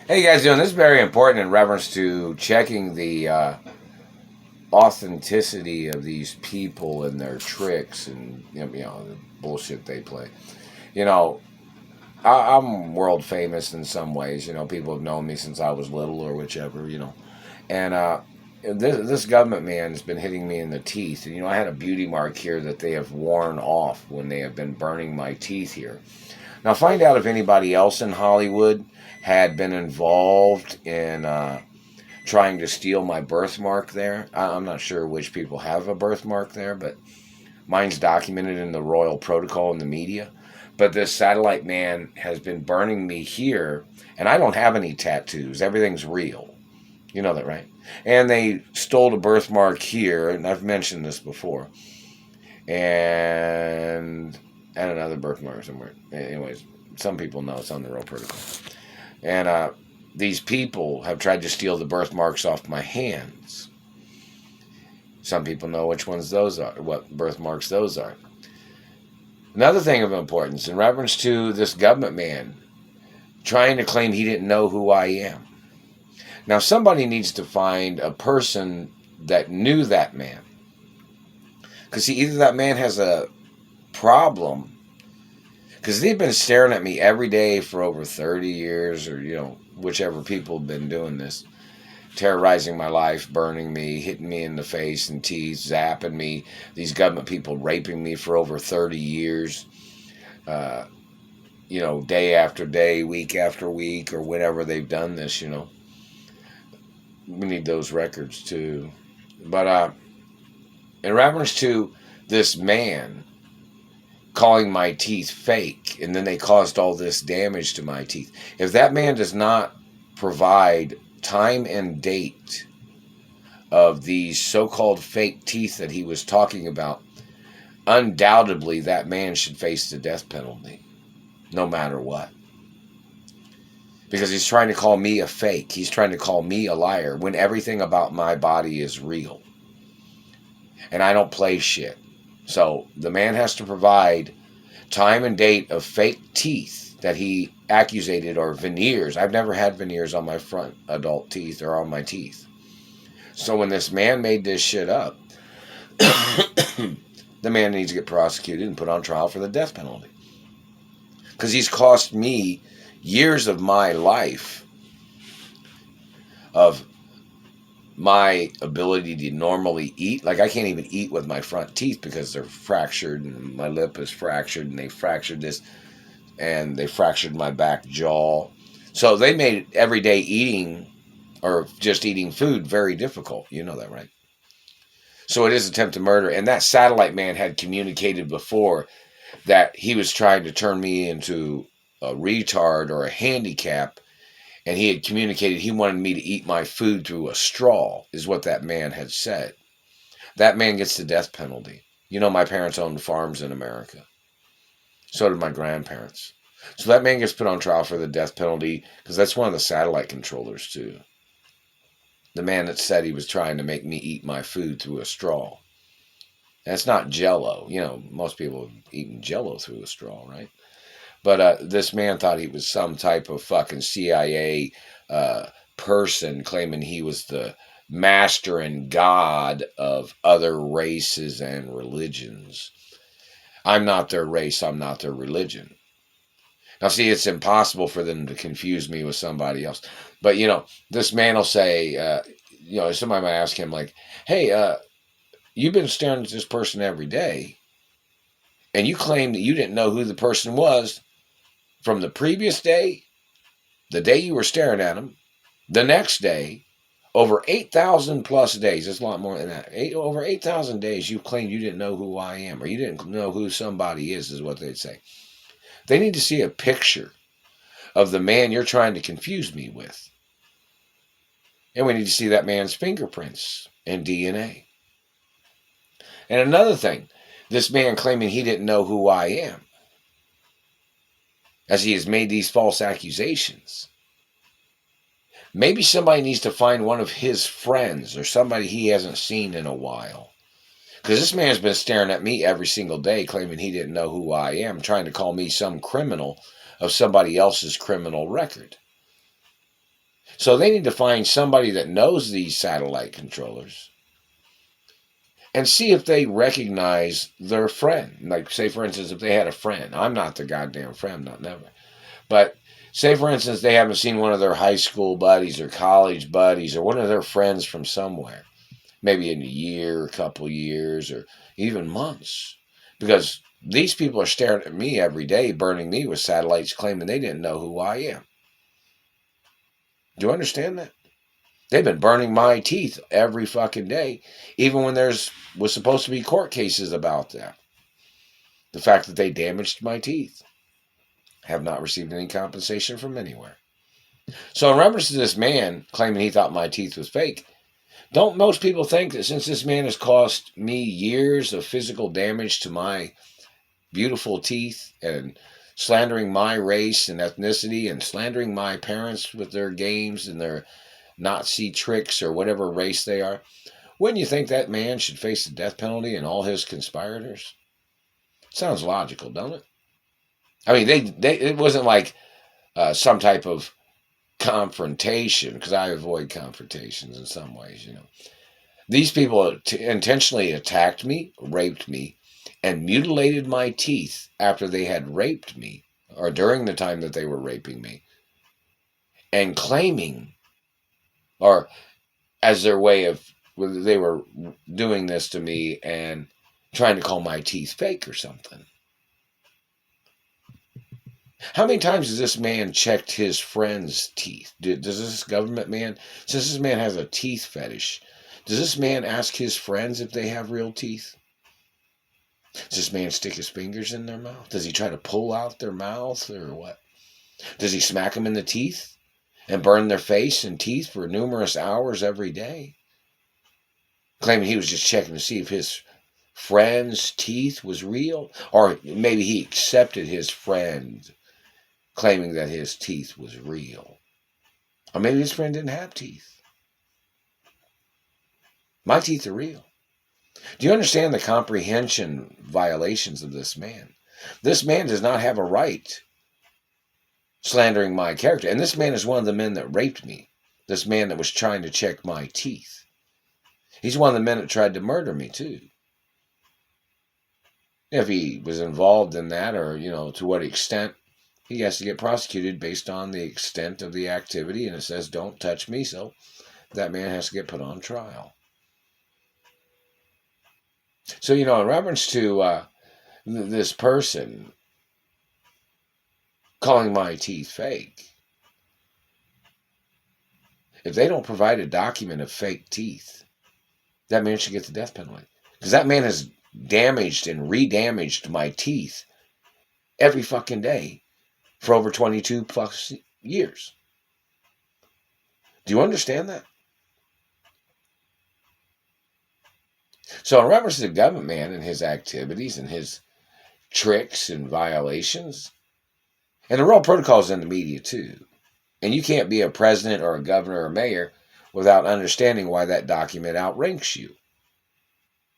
Hey guys, doing this is very important in reference to checking the authenticity of these people and their tricks and the bullshit they play. You know, I'm world famous in some ways. People have known me since I was little or whichever. And this government man has been hitting me in the teeth. And I had a beauty mark here that they have worn off when they have been burning my teeth here. Now, find out if anybody else in Hollywood had been involved in trying to steal my birthmark there. I'm not sure which people have a birthmark there, but mine's documented in the royal protocol in the media. But this satellite man has been burning me here, and I don't have any tattoos. Everything's real. You know that, right? And they stole a birthmark here, and I've mentioned this before. And another birthmark somewhere. Anyways, some people know it's on the royal protocol. And these people have tried to steal the birthmarks off my hands. Some people know which ones those are, what birthmarks those are. Another thing of importance in reference to this government man trying to claim he didn't know who I am. Now, somebody needs to find a person that knew that man. Because, see, either that man has a problem, because they've been staring at me every day for over 30 years, or, whichever people have been doing this, terrorizing my life, burning me, hitting me in the face and teeth, zapping me, these government people raping me for over 30 years, day after day, week after week, or whenever they've done this, We need those records, too. But in reference to this man calling my teeth fake, and then they caused all this damage to my teeth. If that man does not provide time and date of these so-called fake teeth that he was talking about, undoubtedly that man should face the death penalty, no matter what. Because he's trying to call me a fake. He's trying to call me a liar when everything about my body is real. And I don't play shit. So the man has to provide time and date of fake teeth that he accusated, or veneers. I've never had veneers on my front adult teeth or on my teeth. So when this man made this shit up, the man needs to get prosecuted and put on trial for the death penalty. Because he's cost me years of my life, of my ability to normally eat. Like, I can't even eat with my front teeth because they're fractured, and my lip is fractured, and they fractured this, and they fractured my back jaw. So they made everyday eating, or just eating food, very difficult. You know that, right? So it is attempted murder. And that satellite man had communicated before that he was trying to turn me into a retard or a handicap. And he had communicated he wanted me to eat my food through a straw, is what that man had said. That man gets the death penalty. My parents owned farms in America. So did my grandparents. So that man gets put on trial for the death penalty, because that's one of the satellite controllers, too. The man that said he was trying to make me eat my food through a straw. That's not Jell-O. Most people have eaten Jell-O through a straw, right? But this man thought he was some type of fucking CIA person, claiming he was the master and god of other races and religions. I'm not their race. I'm not their religion. Now, see, it's impossible for them to confuse me with somebody else. But, this man will say, somebody might ask him, like, hey, you've been staring at this person every day, and you claim that you didn't know who the person was from the previous day, the day you were staring at him, the next day, over 8,000 plus days. It's a lot more than that. Over 8,000 days, you claimed you didn't know who I am, or you didn't know who somebody is what they'd say. They need to see a picture of the man you're trying to confuse me with. And we need to see that man's fingerprints and DNA. And another thing, this man claiming he didn't know who I am, as he has made these false accusations. Maybe somebody needs to find one of his friends or somebody he hasn't seen in a while. Because this man's been staring at me every single day, claiming he didn't know who I am, trying to call me some criminal of somebody else's criminal record. So they need to find somebody that knows these satellite controllers and see if they recognize their friend. Like, say, for instance, if they had a friend. I'm not the goddamn friend, not never. But say, for instance, they haven't seen one of their high school buddies or college buddies or one of their friends from somewhere. Maybe in a year, a couple years, or even months. Because these people are staring at me every day, burning me with satellites, claiming they didn't know who I am. Do you understand that? They've been burning my teeth every fucking day, even when was supposed to be court cases about that. The fact that they damaged my teeth. Have not received any compensation from anywhere. So in reference to this man claiming he thought my teeth was fake, don't most people think that since this man has caused me years of physical damage to my beautiful teeth and slandering my race and ethnicity and slandering my parents with their games and their Nazi tricks or whatever race they are, wouldn't you think that man should face the death penalty and all his conspirators? Sounds logical, don't it? I mean, it wasn't like some type of confrontation, because I avoid confrontations in some ways, These people intentionally attacked me, raped me, and mutilated my teeth after they had raped me, or during the time that they were raping me, and claiming, or as their way of, they were doing this to me and trying to call my teeth fake or something. How many times has this man checked his friend's teeth? Does this government man, since this man has a teeth fetish, does this man ask his friends if they have real teeth? Does this man stick his fingers in their mouth? Does he try to pull out their mouth or what? Does he smack them in the teeth and burn their face and teeth for numerous hours every day? Claiming he was just checking to see if his friend's teeth was real? Or maybe he accepted his friend claiming that his teeth was real. Or maybe his friend didn't have teeth. My teeth are real. Do you understand the comprehension violations of this man? This man does not have a right slandering my character. And this man is one of the men that raped me. This man that was trying to check my teeth. He's one of the men that tried to murder me too. If he was involved in that, or, to what extent, he has to get prosecuted based on the extent of the activity, and it says, don't touch me, so that man has to get put on trial. So, in reference to this person calling my teeth fake, if they don't provide a document of fake teeth, that man should get the death penalty. Because that man has damaged and re-damaged my teeth every fucking day for over 22 plus years. Do you understand that? So in reference to the government man and his activities and his tricks and violations, and the real protocols in the media too. And you can't be a president or a governor or a mayor without understanding why that document outranks you.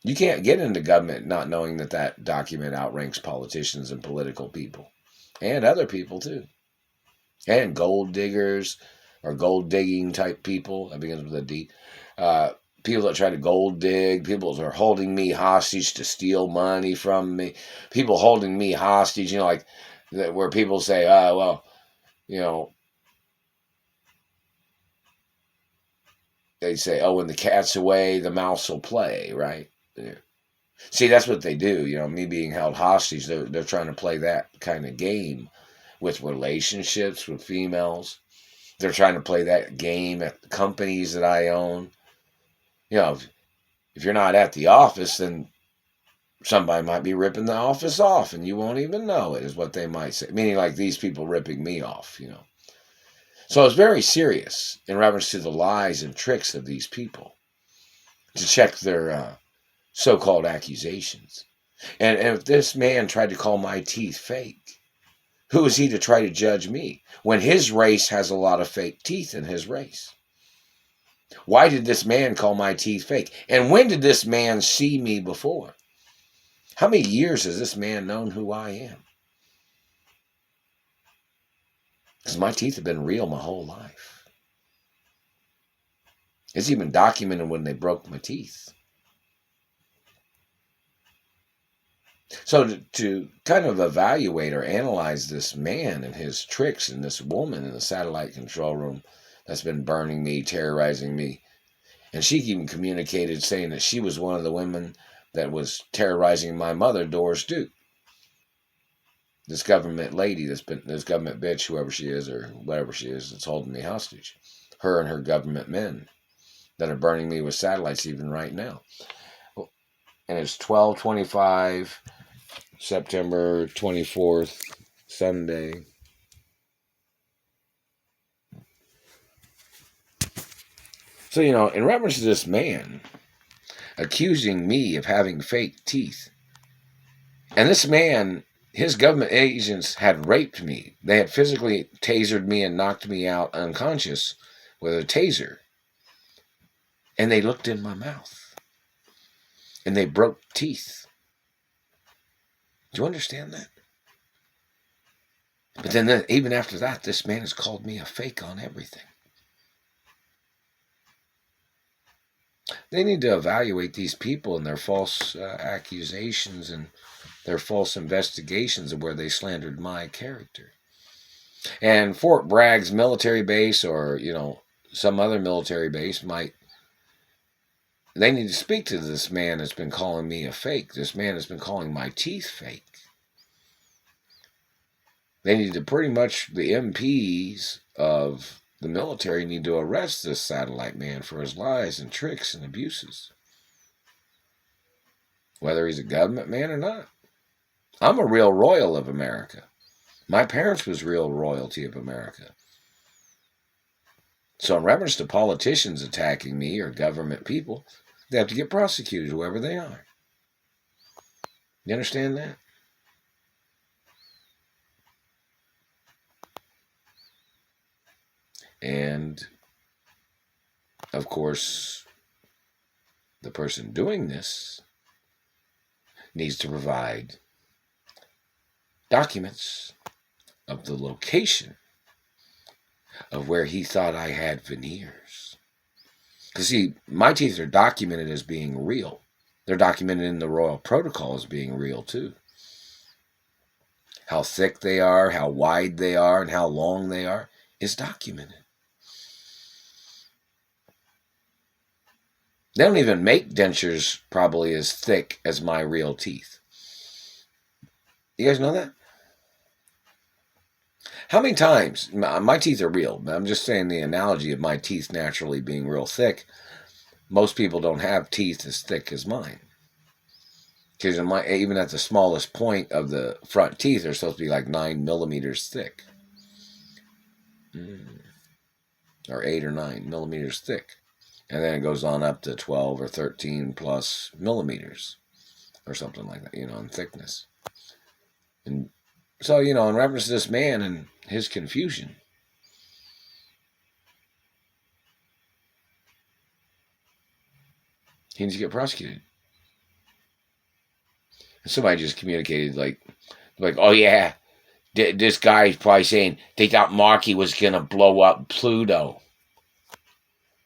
You can't get into government not knowing that document outranks politicians and political people. And other people too. And gold diggers or gold digging type people. That begins with a D. People that try to gold dig. People that are holding me hostage to steal money from me. People holding me hostage, like where people say, they say, when the cat's away, the mouse will play, right? Yeah. See, that's what they do. Me being held hostage, they're trying to play that kind of game with relationships with females. They're trying to play that game at the companies that I own. If you're not at the office, then somebody might be ripping the office off and you won't even know it, is what they might say. Meaning like these people ripping me off, So it's very serious in reference to the lies and tricks of these people to check their so-called accusations. And if this man tried to call my teeth fake, who is he to try to judge me when his race has a lot of fake teeth in his race? Why did this man call my teeth fake? And when did this man see me before? How many years has this man known who I am? Because my teeth have been real my whole life. It's even documented when they broke my teeth. So to kind of evaluate or analyze this man and his tricks and this woman in the satellite control room that's been burning me, terrorizing me. And she even communicated saying that she was one of the women that was terrorizing my mother, Doris Duke. This government lady this government bitch, whoever she is or whatever she is, that's holding me hostage. Her and her government men that are burning me with satellites even right now. And it's 12/25, September 24th, Sunday. So, in reference to this man accusing me of having fake teeth, and this man, his government agents had raped me. They had physically tasered me and knocked me out unconscious with a taser. And they looked in my mouth. And they broke teeth. Do you understand that? But then even after that, this man has called me a fake on everything. They need to evaluate these people and their false accusations and their false investigations of where they slandered my character. And Fort Bragg's military base or, some other military base they need to speak to this man that's been calling me a fake. This man has been calling my teeth fake. They need to pretty much, the MPs of the military need to arrest this satellite man for his lies and tricks and abuses. Whether he's a government man or not. I'm a real royal of America. My parents was real royalty of America. So in reference to politicians attacking me or government people, they have to get prosecuted, whoever they are. You understand that? And, of course, the person doing this needs to provide documents of the location of where he thought I had veneers. Because, see, my teeth are documented as being real. They're documented in the royal protocol as being real, too. How thick they are, how wide they are, and how long they are is documented. They don't even make dentures probably as thick as my real teeth. You guys know that? How many times, my teeth are real, I'm just saying the analogy of my teeth naturally being real thick. Most people don't have teeth as thick as mine. Because even at the smallest point of the front teeth, they're supposed to be like 9 millimeters thick. Or 8 or 9 millimeters thick. And then it goes on up to 12 or 13 plus millimeters. Or something like that, in thickness. And so, in reference to this man and his confusion, he needs to get prosecuted. And somebody just communicated like, oh yeah, this guy's probably saying they thought Marky was going to blow up Pluto.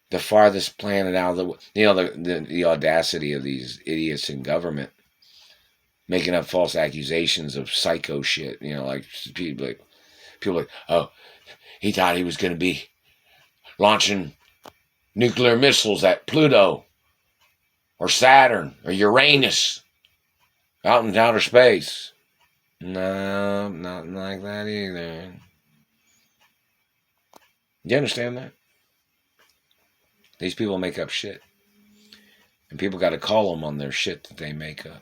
The farthest planet out of the audacity of these idiots in government making up false accusations of psycho shit. Like people like, oh, he thought he was going to be launching nuclear missiles at Pluto or Saturn or Uranus out in outer space. No, nothing like that either. You understand that? These people make up shit. And people got to call them on their shit that they make up.